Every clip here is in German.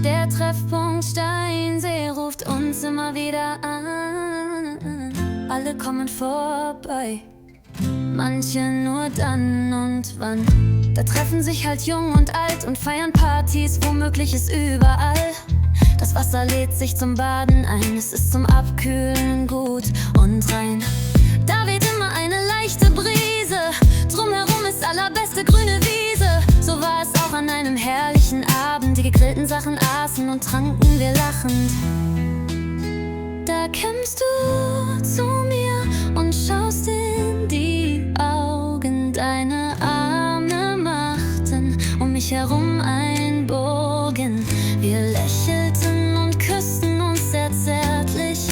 Der Treffpunkt Steinsee ruft uns immer wieder an. Alle kommen vorbei, manche nur dann und wann. Da treffen sich halt jung und alt und feiern Partys, womöglich ist überall. Das Wasser lädt sich zum Baden ein, es ist zum Abkühlen gut und rein. Da weht immer eine leichte Brise, drumherum ist allerbeste grüne Wiese. So war es auch an einem herrlichen Abend, die gegrillten Sachen aßen und tranken wir lachend. Da kämmst du zu mir und schaust in die Augen, deine Arme machten um mich herum einen Bogen. Wir lächelten und küssten uns sehr zärtlich.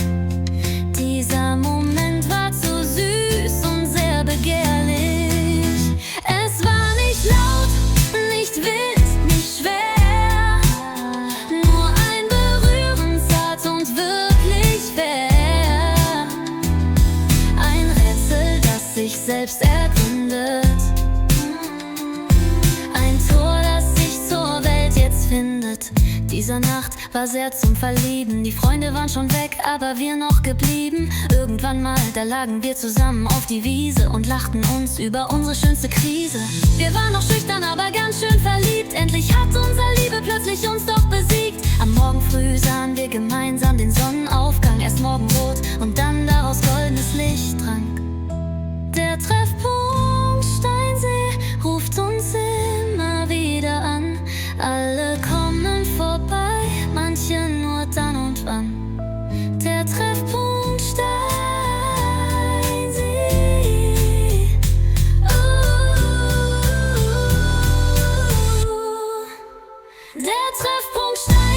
Dieser Moment war zu süß und sehr begehrlich. Es war nicht laut, nicht wild, nicht schwer, nur ein Berühren zart und wirklich fair. Ein Rätsel, das sich selbst ergründet, ein Tor, das sich zur Welt jetzt findet. Diese Nacht war sehr zum Verlieben. Die Freunde waren schon weg, aber wir noch geblieben. Irgendwann mal, da lagen wir zusammen auf die Wiese und lachten uns über unsere schönste Krise. Wir waren noch schüchtern, aber ganz schön verliebt. Endlich hat unser Liebe plötzlich uns doch besiegt. Am Morgen früh sahen wir gemeinsam den Sonnenaufgang. Erst morgenrot und dann daraus goldenes Licht trank. Der Treffpunkt Steinsee ruft uns immer wieder an. Alle kommen vorbei, manche nur dann und wann. Der Treffpunkt Steinsee. Der Treffpunkt Steinsee.